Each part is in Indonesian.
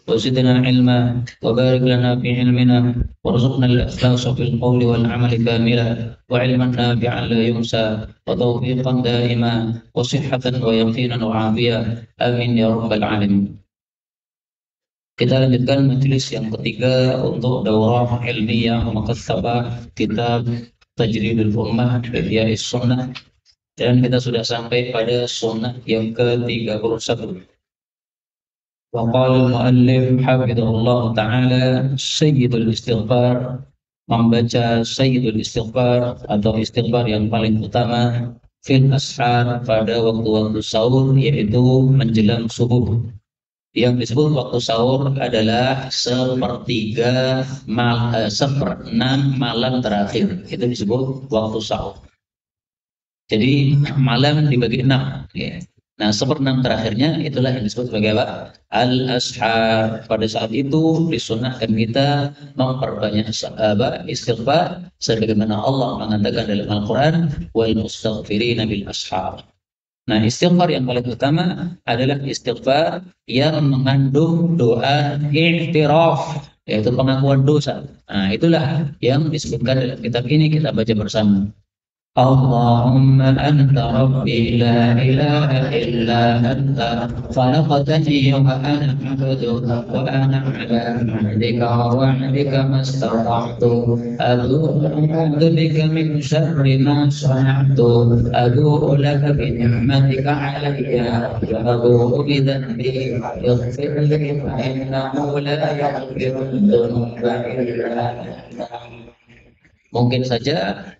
وزدنا علما وبارك لنا في علمنا وارزقنا الإخلاص في القول والعمل كاملا وعلما نافعا لا ينسى وتوفيقا دائما وصحة ويقينا وعافية آمين يا رب العالمين. Kita lanjutkan majelis yang ketiga untuk daurah ilmiah maktabah kitab Tajridul Ummah Ihya Sunnah, dan kita sudah sampai pada sunnah yang ke-31. Wa qala al-muallif hafizahullah taala sayyidul istighfar, membaca sayyidul istighfar atau istighfar yang paling utama fil ashar pada waktu-waktu sahur, yaitu menjelang subuh. Yang disebut waktu sahur adalah seperenam malam terakhir, itu disebut waktu sahur. Jadi malam dibagi 6, ya. Nah, seperenam terakhirnya itulah yang disebut sebagai apa? Al-ashar. Pada saat itu disunahkan kita memperbanyak istighfar, sebagaimana Allah mengatakan dalam Al-Quran, wal mustaghfirina bil ashar. Nah, istighfar yang paling utama adalah istighfar yang mengandung doa i'tiraf, yaitu pengakuan dosa. Nah, itulah yang disebutkan dalam kitab ini, kita baca bersama. اللهم أنت ربي لا إله إلا أنت خلقتني وأنا عبدك وأنا على عهدك ووعدك ما استطعت أعوذ بك من شر ما صنعت أبوء لك بنعمتك علي وأبوء بذنبي فاغفر لي فإنه لا يغفر الذنوب إلا أنت. Mungkin saja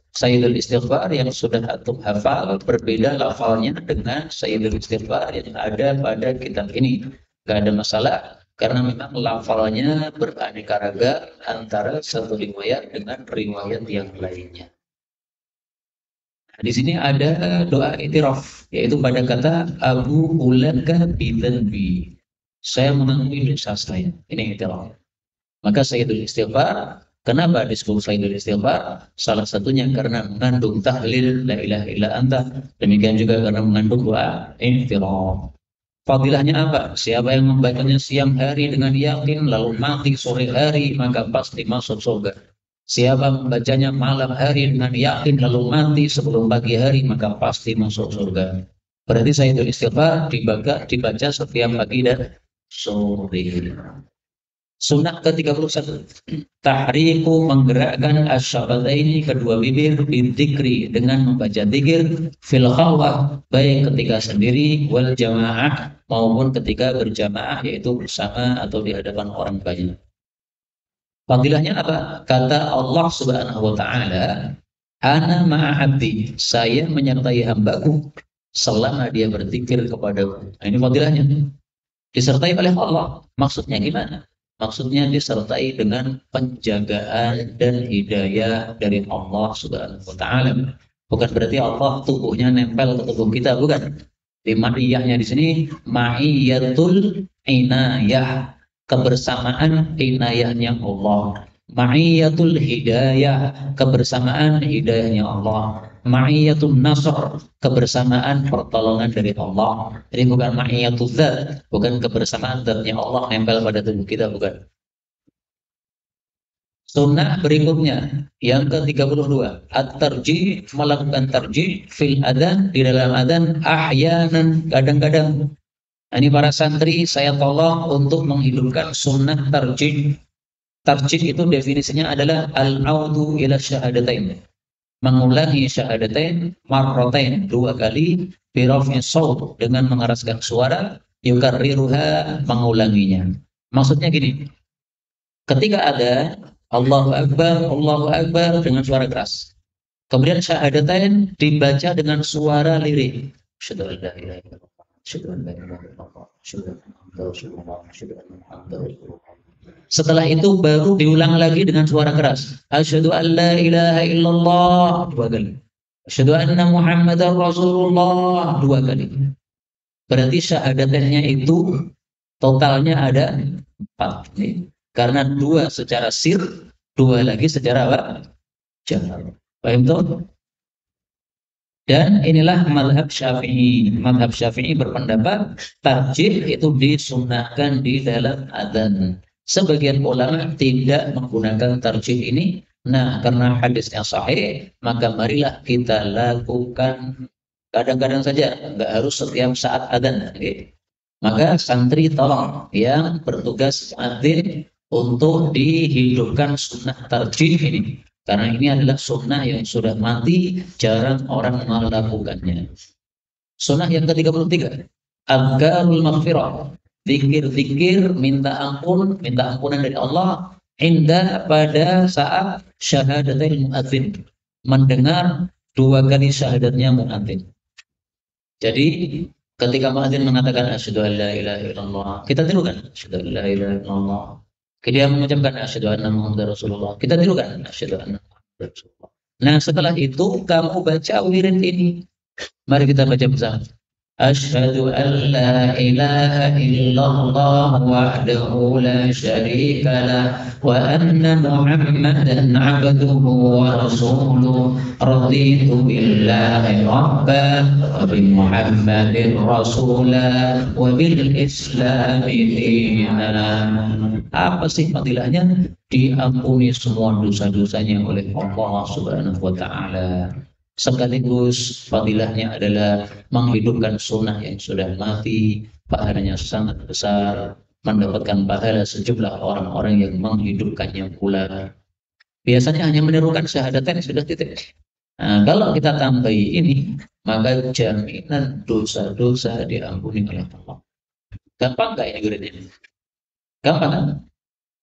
Sayyidul Istighfar yang sudah antum hafal berbeda lafalnya dengan Sayyidul Istighfar yang ada pada kitab ini. Gak ada masalah, karena memang lafalnya beraneka ragam antara satu riwayat dengan riwayat yang lainnya. Nah, di sini ada doa itiraf, yaitu pada kata Abu Ulaka bidanbi. Saya mengakui dosa saya. Ini itiraf. Maka Sayyidul Istighfar, kenapa disebut Sayyidul Istighfar? Salah satunya karena mengandung tahlil la ilaha illa anta. Demikian juga karena mengandung doa i'tiraf. Fadilahnya apa? Siapa yang membacanya siang hari dengan yakin lalu mati sore hari, maka pasti masuk surga. Siapa membacanya malam hari dengan yakin lalu mati sebelum pagi hari, maka pasti masuk surga. Berarti Sayyidul Istighfar dibaca setiap pagi dan sore. Sunnah ke-31, tahriku, menggerakkan asyabataini, kedua bibir, bidzikri, dengan membaca dzikir, fil khalwah, baik ketika sendiri, wal jamaah, maupun ketika berjamaah, yaitu bersama atau di hadapan orang banyak. Fadilahnya apa? Kata Allah Subhanahu wa taala, ana ma'abdi, saya menyertai hambaku selama dia berzikir kepadaku. Nah, ini fadilahnya. Disertai oleh Allah. Maksudnya gimana? Maksudnya disertai dengan penjagaan dan hidayah dari Allah Subhanahu wa taala. Bukan berarti Allah tubuhnya nempel ke tubuh kita, bukan. Di ma'iyahnya di sini ma'iyatul inayah, kebersamaan inayahnya Allah. Ma'iyatul hidayah, kebersamaan hidayahnya Allah. Ma'iyatul nasr, kebersamaan pertolongan dari Allah. Jadi bukan ma'iyatul zat, bukan kebersamaan zatnya Allah nempel pada tubuh kita, bukan. Sunnah berikutnya yang ke-32, at-tarjih, melakukan tarjih fil adzan, di dalam adzan, ahyanan, kadang-kadang. Ini para santri saya tolong untuk menghidupkan sunnah tarjih. Tarjih itu definisinya adalah al-audu ila syahadatain, mengulangi syahadatain marratain, dua kali, biraf'i shaut, dengan mengeraskan suara, yukarriruha, mengulanginya. Maksudnya gini, ketika ada Allahu Akbar dengan suara keras, kemudian syahadatain dibaca dengan suara lirik, asyhadu an la ilaha illallah, asyhadu an la ilaha illallah, asyhadu anna muhammadar rasulullah, asyhadu anna muhammadar rasulullah. Setelah itu baru diulang lagi dengan suara keras. Asyhadu an la ilaha illallah, dua kali. Asyhadu anna Muhammadar Rasulullah, dua kali. Berarti syahadatannya itu totalnya ada 4. Karena 2 secara sir, 2 lagi secara apa? Jahar. Paham tuh? Dan inilah mazhab Syafi'i. Mazhab Syafi'i berpendapat tarjih itu disunnahkan di dalam adzan. Sebagian ulama tidak menggunakan tarjih ini. Nah, karena hadisnya sahih, maka marilah kita lakukan kadang-kadang saja, nggak harus setiap saat adzan. Oke. Maka santri tolong yang bertugas adzan untuk dihidupkan sunnah tarjih ini. Karena ini adalah sunnah yang sudah mati, jarang orang melakukannya. Sunnah yang ke-33, Adkarul Maghfirah. Zikir-zikir minta ampun, minta ampunan dari Allah indah pada saat syahadatul muadzin. Mendengar dua kali syahadatnya muadzin. Jadi ketika muadzin mengatakan asyhadu an la ilaha illallah, kita tirukan asyhadu an la ilaha illallah. Dia mengucapkan asyhadu anna muhammadar rasulullah. Kita tirukan asyhadu anna muhammadar rasulullah. Nah, setelah itu kamu baca wirid ini. Mari kita baca bersama. Asyhadu an la ilaha illallah wahdahu la syarika lah wa anna Muhammadan 'abduhu wa rasuluhu raditu billahi rabban wa bi Muhammadin rasulan wa bil islami dinan. Apa sih fadilahnya? Diampuni semua dosa-dosanya oleh Allah Subhanahu wa taala. Sekaligus fadilahnya adalah menghidupkan sunnah yang sudah mati, pahalanya sangat besar, mendapatkan pahala sejumlah orang-orang yang menghidupkannya pula. Biasanya hanya menirukan syahadatain sudah titik. Nah, kalau kita tambahi ini, maka jaminan dosa-dosa diampuni oleh Allah. Gampang nggak ini gurunya? Gampang kan?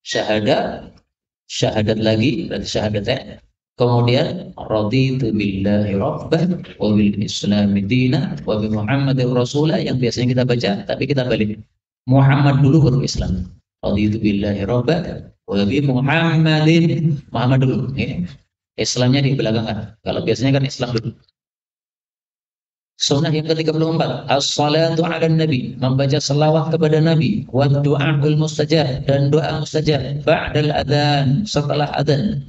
Syahadat lagi, berarti syahadatain. Kemudian raditu billahi rabban wa bil islami dina wa bi Muhammadir rasulah, yang biasanya kita baca tapi kita balik. Muhammad dulu baru Islam. Raditu billahi rabban wa bi Muhammadin, Muhammad dulu. Ini Islamnya di belakangan. Kalau biasanya kan Islam dulu. Sunnah yang ke-34, as-salatu 'alan nabi, membaca selawat kepada nabi, wa du'aul mustajab, dan doa mustajab ba'dal adzan, setelah adzan.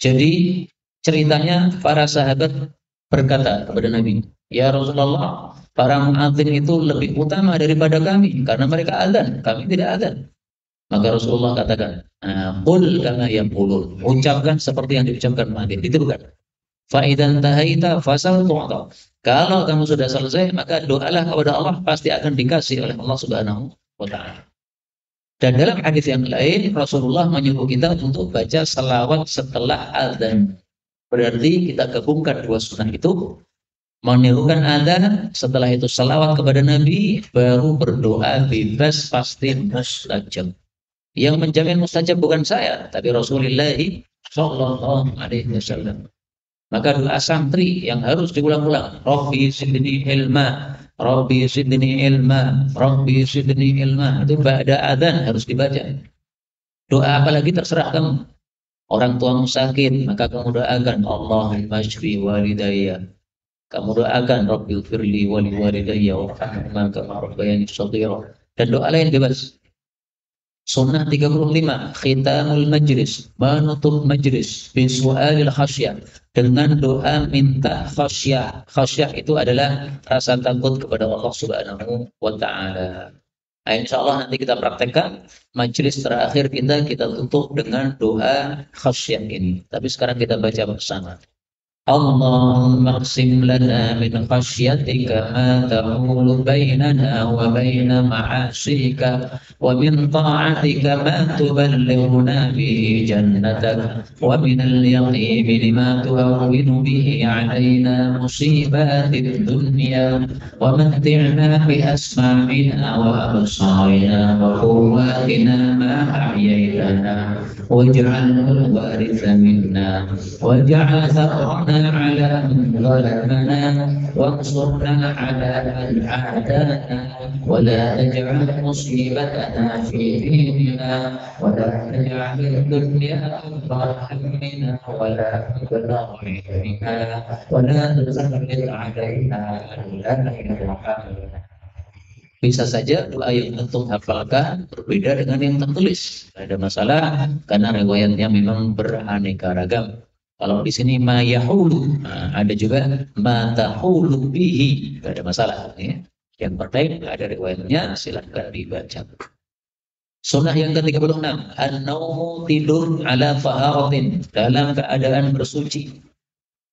Jadi ceritanya para sahabat berkata kepada Nabi, ya Rasulullah, para muadzin itu lebih utama daripada kami karena mereka adzan, kami tidak adzan. Maka Rasulullah katakan, qul kama yaqulun, ucapkan seperti yang diucapkan muadzin, ditirukan. Fa idzan tahaita fasal tu'ta. Kalau kamu sudah selesai, maka doalah kepada Allah, pasti akan dikasih oleh Allah Subhanahu wa taala. Dan dalam hadis yang lain, Rasulullah menyuruh kita untuk baca salawat setelah adzan. Berarti kita gabungkan dua sunnah itu, menirukan adzan, setelah itu salawat kepada Nabi, baru berdoa bebas pasti mustajab. Yang menjamin mustajab bukan saya, tapi Rasulullah Shallallahu Alaihi Wasallam. Maka doa santri yang harus diulang-ulang, Rabbi zidni ilma, Rabbi zidni ilma, Rabbi zidni ilma, itu ba'da adzan harus dibaca. Doa apalagi terserah kamu. Orang tuamu sakit, maka kamu doakan Allahumma shfi walidayya. Kamu doakan Rabbi firli wali walidayya warhamhuma kama rabbayani shaghira. Dan doa lain bebas. Sunnah 35, khitamul majlis, menutup majlis bisu'alil khasyah, dengan doa minta khasyah. Khasyah itu adalah rasa takut kepada Allah Subhanahu wa taala. Nah, insyaallah nanti kita praktekkan majlis terakhir kita tutup dengan doa khasyah ini. Tapi sekarang kita baca bersama. اللهم اقسم لنا من خشيتك ما تحول بيننا وبين معاصيك ومن طاعتك ما تبلغنا به جنتك ومن اليقين ما تهون به علينا مصيبات الدنيا ومتعنا بأسماعنا وأبصارنا وقواتنا ما أحييتنا واجعله الوارث منا واجعل ثأرنا على من ظلمنا وانصرنا على من عادانا ولا تجعل مصيبتنا في ديننا ولا تجعل الدنيا أكبر همنا ولا مبلغ علمنا ولا تسلط علينا من لا يرحمنا. Bisa saja doa yang antum hafalkan berbeda dengan yang tertulis. Tidak ada masalah karena riwayatnya memang beraneka ragam. Kalau di sini ma yahulu, nah, ada juga ma tahulu bihi, tidak ada masalah. Ya. Yang penting ada riwayatnya, silahkan dibaca. Sunnah yang ke-36, an-naumu tidur ala faharatin, dalam keadaan bersuci.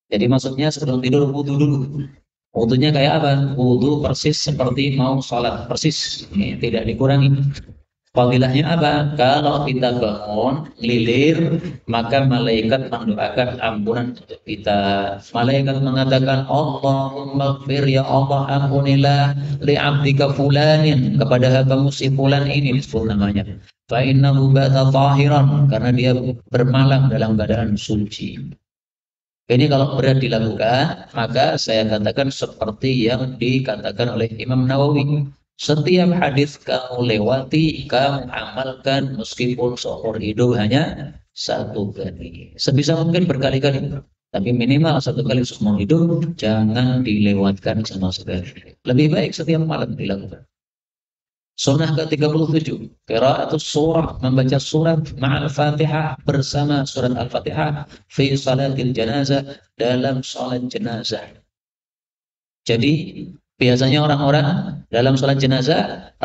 Jadi maksudnya sebelum tidur wudu dulu. Wudunya kayak apa? Wudu persis seperti mau sholat, persis. Ini tidak dikurangi. Fadilahnya apa? Kalau kita bangun, lilir, maka malaikat mendoakan ampunan untuk kita. Malaikat mengatakan, Allahumma gfir ya Allah, ampunilah li'abdika fulanin, kepada hambamu si fulan ini, disebut namanya. Fa'innahu bata tahiran, karena dia bermalam dalam keadaan suci. Ini kalau berat dilakukan, maka saya katakan seperti yang dikatakan oleh Imam Nawawi. Setiap hadis kamu lewati, kamu amalkan meskipun seumur hidup hanya satu kali. Sebisa mungkin berkali-kali. Tapi minimal satu kali seumur hidup, jangan dilewatkan sama sekali. Lebih baik setiap malam dilakukan. Sunnah ke-37, qiraatus surah, membaca surat ma'al Fatihah, bersama surat Al-Fatihah fi salatil janazah, dalam salat jenazah. Jadi biasanya orang-orang dalam salat jenazah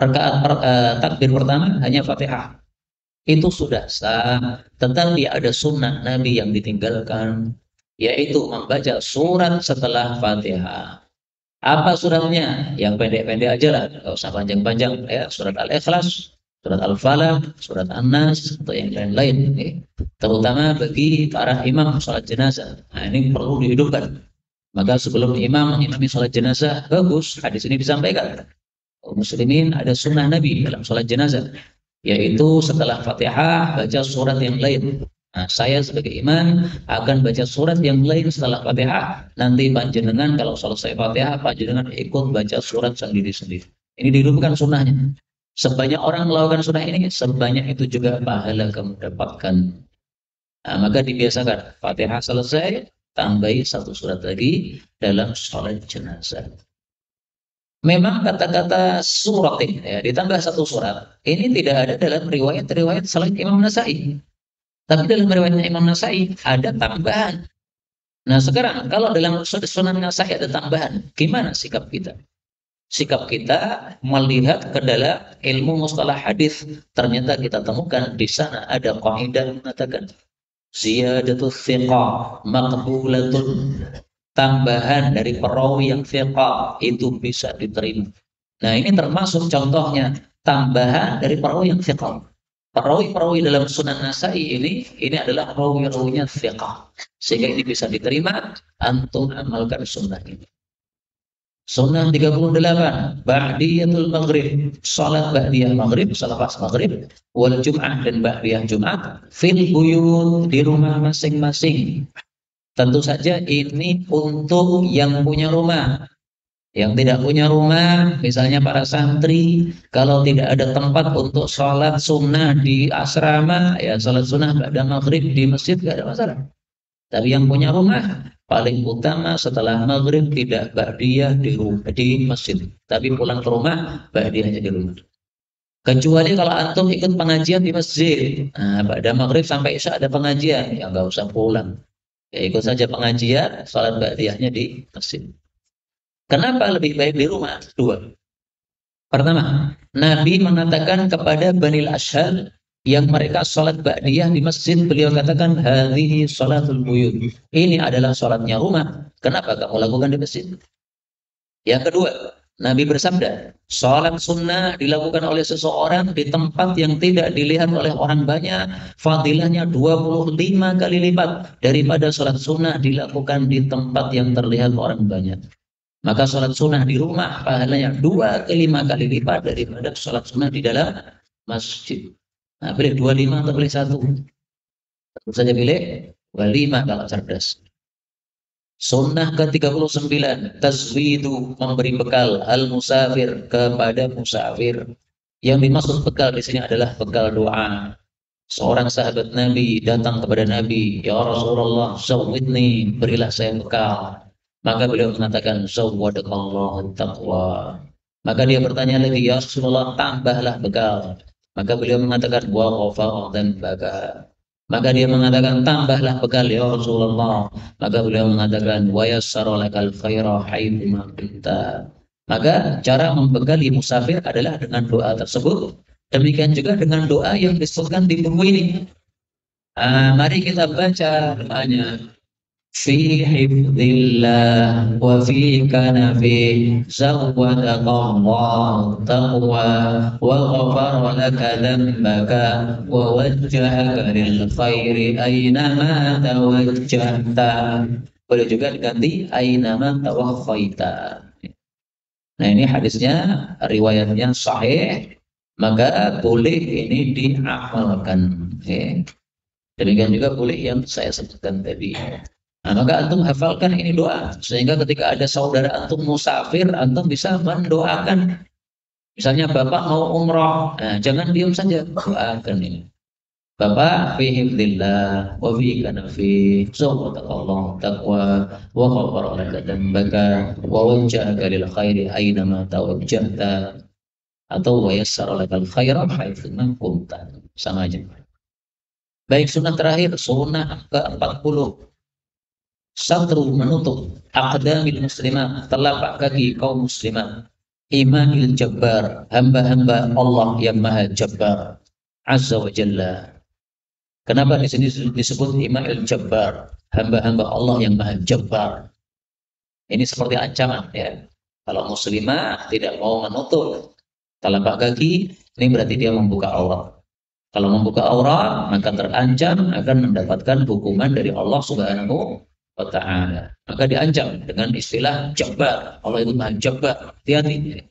takbir pertama hanya Fatihah. Itu sudah sah, tetapi ada sunnah Nabi yang ditinggalkan, yaitu membaca surat setelah Fatihah. Apa suratnya? Yang pendek-pendek aja lah, nggak usah panjang-panjang. Ya, surat Al-Ikhlas, surat Al-Falaq, surat An-Nas, atau yang lain-lain. Ya. Terutama bagi para imam sholat jenazah. Nah, ini perlu dihidupkan. Maka sebelum imam mengimami sholat jenazah, bagus hadis ini disampaikan. Muslimin ada sunnah Nabi dalam sholat jenazah, yaitu setelah Fatihah baca surat yang lain. Nah, saya sebagai imam akan baca surat yang lain setelah Fatihah. Nanti panjenengan kalau selesai Fatihah, panjenengan ikut baca surat sendiri-sendiri. Ini dihidupkan sunnahnya. Sebanyak orang melakukan sunnah ini, sebanyak itu juga pahala kamu dapatkan. Nah, maka dibiasakan Fatihah selesai, tambahi satu surat lagi dalam sholat jenazah. Memang kata-kata surat ini, ya, ditambah satu surat, ini tidak ada dalam riwayat-riwayat selain Imam Nasai. Tapi dalam riwayatnya Imam Nasai ada tambahan. Nah sekarang kalau dalam Sunan Nasai ada tambahan, gimana sikap kita? Sikap kita melihat ke dalam ilmu mustalah hadis, ternyata kita temukan di sana ada kaidah mengatakan ziyadatul thiqah maqbulatun, tambahan dari perawi yang thiqah itu bisa diterima. Nah ini termasuk contohnya tambahan dari perawi yang thiqah. Perawi-perawi dalam Sunan Nasai ini adalah perawi-perawinya thiqah, sehingga ini bisa diterima. Antum amalkan sunnah ini. Sunnah 38, ba'diyatul maghrib, salat ba'diyah maghrib, selepas maghrib, wal jum'ah, dan ba'diyah jum'ah, fil buyut, di rumah masing-masing. Tentu saja ini untuk yang punya rumah. Yang tidak punya rumah, misalnya para santri, kalau tidak ada tempat untuk sholat sunnah di asrama, ya sholat sunnah pada maghrib di masjid tidak ada masalah. Tapi yang punya rumah, paling utama setelah maghrib tidak ba'diyah di masjid, tapi pulang ke rumah ba'diyahnya di rumah. Kecuali kalau antum ikut pengajian di masjid, nah, pada maghrib sampai isya ada pengajian, ya nggak usah pulang, ya ikut saja pengajian, sholat ba'diyahnya di masjid. Kenapa lebih baik di rumah? Dua. Pertama, Nabi mengatakan kepada Banil Ashhal yang mereka sholat ba'diyah di masjid, beliau katakan, hadhihi sholatul buyut. Ini adalah sholatnya rumah. Kenapa kamu lakukan di masjid? Yang kedua, Nabi bersabda, sholat sunnah dilakukan oleh seseorang di tempat yang tidak dilihat oleh orang banyak, fadilahnya 25 kali lipat daripada sholat sunnah dilakukan di tempat yang terlihat orang banyak. Maka sholat sunnah di rumah pahalanya 2 ke 5 kali lipat daripada sholat sunnah di dalam masjid. Nah, pilih 25 atau pilih 1? Tentu saja pilih 25 kalau cerdas. Sunnah ke-39, tazwidu, memberi bekal al-musafir, kepada musafir. Yang dimaksud bekal di sini adalah bekal doa. Seorang sahabat Nabi datang kepada Nabi, ya Rasulullah, zawwidni, berilah saya bekal. Maka beliau mengatakan, zawwadakallahu taqwa. Maka dia bertanya lagi, ya Rasulullah, tambahlah bekal. Maka beliau mengatakan, wa ghafara dzambaka. Maka dia mengatakan, tambahlah bekal ya Rasulullah. Maka beliau mengatakan, wa yassara lakal khaira haitsu ma kunta. Maka cara membekali musafir adalah dengan doa tersebut. Demikian juga dengan doa yang disebutkan di buku ini. Mari kita baca doanya. في حفظ الله وفي كنفه زودك الله تقوى وغفر لك ذنبك ووجهك للخير أينما توجهت. Boleh juga diganti aynama tawaffaita. Nah, ini hadisnya riwayatnya sahih, maka boleh ini diamalkan. Oke. Demikian juga boleh yang saya sebutkan tadi. Nah, maka antum hafalkan ini doa sehingga ketika ada saudara antum musafir, antum bisa mendoakan. Misalnya bapak mau umroh, nah, jangan diam saja, doakan ini. Bapak fi hifdzillah wa fi kanafi subhanallah taqwa wa ghafara laka dzambaka wa wajjahaka lil khairi aina ma tawajjahta atau wa yassara lakal khaira haitsu ma kunta. Sama aja. Baik, sunnah terakhir, sunnah ke-40. Satru menutup aqdamil muslimah, telapak kaki kaum muslimat, imanil jabbar, hamba-hamba Allah yang maha jabbar azza wa jalla. Kenapa di sini disebut imanil jabbar, hamba-hamba Allah yang maha jabbar? Ini seperti ancaman ya. Kalau muslimah tidak mau menutup telapak kaki, ini berarti dia membuka aurat. Kalau membuka aurat, maka terancam akan mendapatkan hukuman dari Allah Subhanahu wa ta'ala. Maka diancam dengan istilah jabbar. Allah itu maha jabbar. Hati-hati.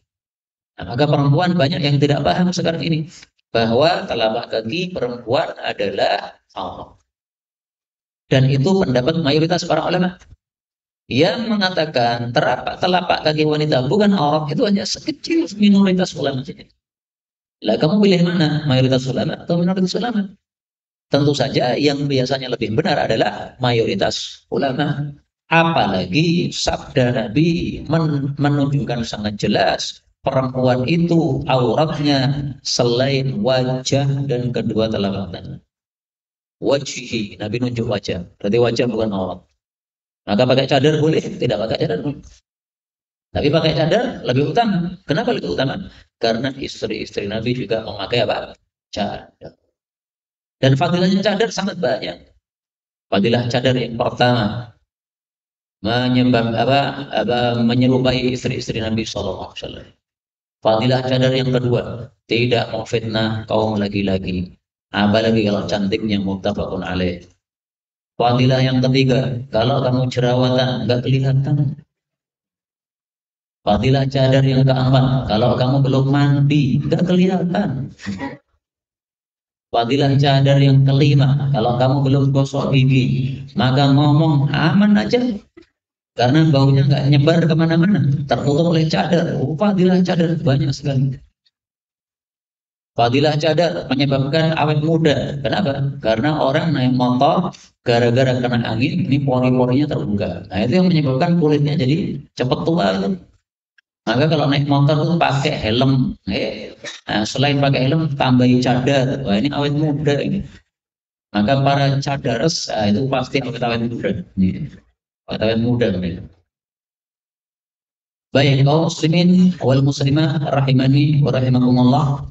Nah, maka perempuan banyak yang tidak paham sekarang ini bahwa telapak kaki perempuan adalah aurat. Dan itu pendapat mayoritas para ulama yang mengatakan telapak kaki wanita bukan aurat, itu hanya sekecil minoritas ulama saja. Lah kamu pilih mana? Mayoritas ulama atau minoritas ulama? Tentu saja yang biasanya lebih benar adalah mayoritas ulama. Apalagi sabda Nabi menunjukkan sangat jelas perempuan itu auratnya selain wajah dan kedua telapak tangan. Wajhi, Nabi nunjuk wajah. Berarti wajah bukan aurat. Maka pakai cadar boleh, tidak pakai cadar boleh. Tapi pakai cadar lebih utama. Kenapa lebih utama? Karena istri-istri Nabi juga memakai apa? Cadar. Dan fadilahnya cadar sangat banyak. Fadilah cadar yang pertama menyerupai istri-istri Nabi SAW. Fadilah cadar yang kedua, tidak memfitnah kaum laki-laki, apalagi kalau cantiknya muttafaqun alaih. Fadilah yang ketiga, kalau kamu jerawatan nggak kelihatan. Fadilah cadar yang keempat, kalau kamu belum mandi nggak kelihatan. Fadilah cadar yang kelima, kalau kamu belum gosok gigi, maka ngomong aman aja. Karena baunya nggak nyebar kemana-mana, tertutup oleh cadar. Fadilah cadar banyak sekali. Fadilah cadar menyebabkan awet muda. Kenapa? Karena orang naik motor, gara-gara kena angin, ini pori-porinya terbuka. Nah, itu yang menyebabkan kulitnya jadi cepat tua. Maka kalau naik motor itu pakai helm. Nah, selain pakai helm, tambahin cadar. Wah, ini awet muda ini. Maka para cadares, itu pasti awet muda. Awet muda. Baik, kaum muslimin wal muslimah rahimani wa rahimakumullah.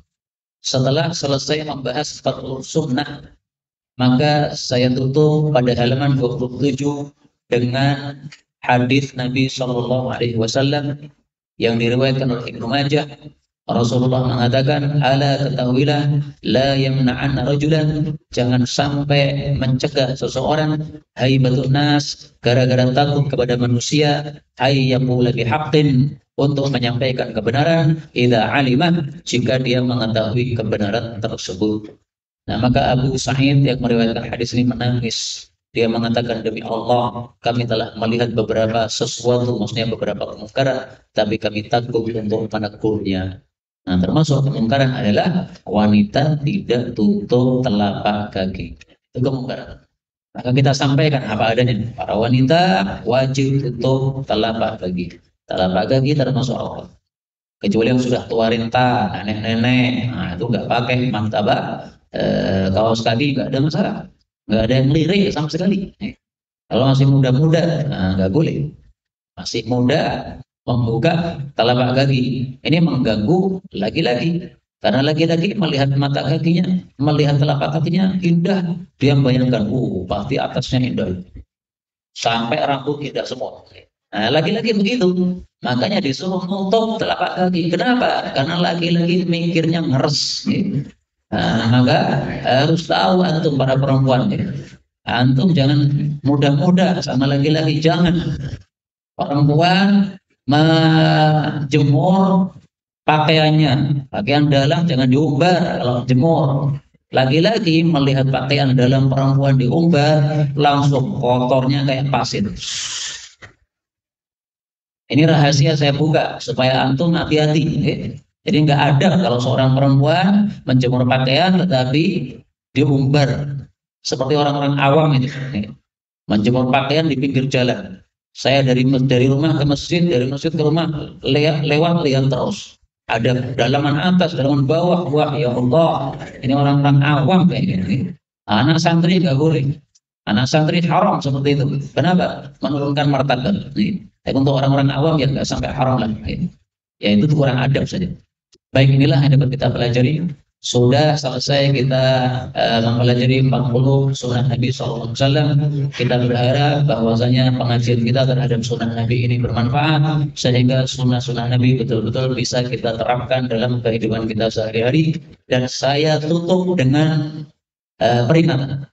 Setelah selesai membahas 40 sunnah, maka saya tutup pada halaman 27 dengan hadis Nabi Shallallahu Alaihi Wasallam yang diriwayatkan oleh Ibnu Majah. Rasulullah mengatakan, ala ketahuilah, la yamna'anna rajulan, jangan sampai mencegah seseorang, haibatun nas, gara-gara takut kepada manusia, hayyaqula bihaqqin, untuk menyampaikan kebenaran, idza alimah, jika dia mengetahui kebenaran tersebut. Nah, maka Abu Sa'id yang meriwayatkan hadis ini menangis. Dia mengatakan, demi Allah, kami telah melihat beberapa sesuatu, maksudnya beberapa kemungkaran, tapi kami takut untuk menegurnya. Nah, termasuk kemungkaran adalah wanita tidak tutup telapak kaki. Itu kemungkaran. Maka kita sampaikan apa adanya. Para wanita wajib tutup telapak kaki. Telapak kaki termasuk aurat. Kecuali yang sudah tua renta, nenek-nenek, nah itu nggak pakai martabak, kaos kaki nggak ada masalah. nggak ada yang lirik sama sekali. Kalau masih muda-muda, nah, nggak boleh. Masih muda membuka telapak kaki, ini mengganggu laki-laki. Karena laki-laki melihat mata kakinya, melihat telapak kakinya indah, dia bayangkan, pasti atasnya indah, sampai rambut indah semua. Nah, laki-laki begitu, makanya disuruh nutup telapak kaki. Kenapa? Karena laki-laki mikirnya ngeres. Nah, maka harus tahu antum para perempuan. Antum jangan mudah-mudah sama laki-laki, jangan. Perempuan menjemur pakaiannya, pakaian dalam jangan diumbar kalau jemur. Laki-laki melihat pakaian dalam perempuan diumbar, langsung kotornya kayak pasir. Ini rahasia saya buka supaya antum hati-hati. Jadi nggak ada kalau seorang perempuan menjemur pakaian tetapi diumbar seperti orang-orang awam itu. Menjemur pakaian di pinggir jalan. Saya dari rumah ke masjid, dari masjid ke rumah, lewat lihat terus. Ada dalaman atas, dalaman bawah. Wah ya Allah, ini orang-orang awam kayak gini. Anak santri nggak boleh. Anak santri haram seperti itu. Kenapa? Menurunkan martabat. Tapi untuk orang-orang awam ya nggak sampai haram lah. Ya itu kurang adab saja. Baik, inilah yang dapat kita pelajari. Sudah selesai kita mempelajari 40 sunnah Nabi SAW. Kita berharap bahwasanya pengajian kita terhadap sunnah Nabi ini bermanfaat, sehingga sunnah-sunnah Nabi betul-betul bisa kita terapkan dalam kehidupan kita sehari-hari. Dan saya tutup dengan peringatan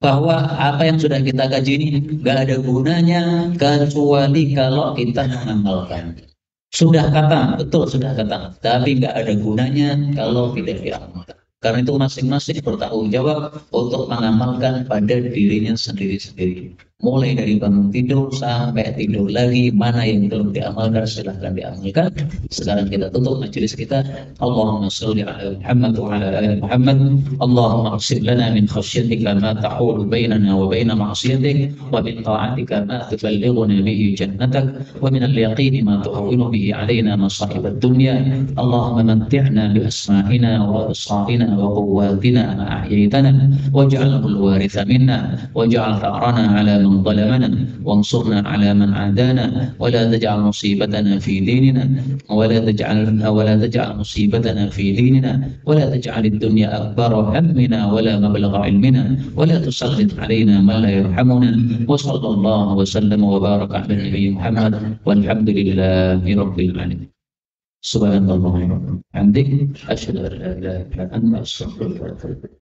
bahwa apa yang sudah kita kaji ini gak ada gunanya kecuali kalau kita mengamalkan. Sudah kata, betul sudah kata, tapi nggak ada gunanya kalau tidak diamalkan. Karena itu masing-masing bertanggung jawab untuk mengamalkan pada dirinya sendiri-sendiri. Mulai dari bangun tidur sampai tidur lagi, mana yang belum diamalkan silahkan diamalkan. Sekarang kita tutup majelis kita. Allahumma sholli ala Muhammad wa ala ali Muhammad. Allahumma aqsim lana min khasyatika ma tahulu bainana wa baina ma'siyatik, wa min ta'atika ma tuballighuna bihi jannatak, wa min al-yaqini ma tuhawwinu bihi alaina masa'ib ad-dunya. Allahumma matti'na bi asma'ina wa absarina wa quwwatina ma ahyaytana waj'alhu al-waritha minna waj'al tha'rana ala من ظلمنا وانصرنا على من عادانا ولا تجعل مصيبتنا في ديننا ولا تجعل مصيبتنا في ديننا ولا تجعل الدنيا أكبر همنا ولا مبلغ علمنا ولا تسلط علينا من لا يرحمنا وصلى الله وسلم وبارك على النبي محمد والحمد لله رب العالمين. سبحان الله وبحمده أشهد أن لا إله إلا أنت أستغفرك وأتوب إليك.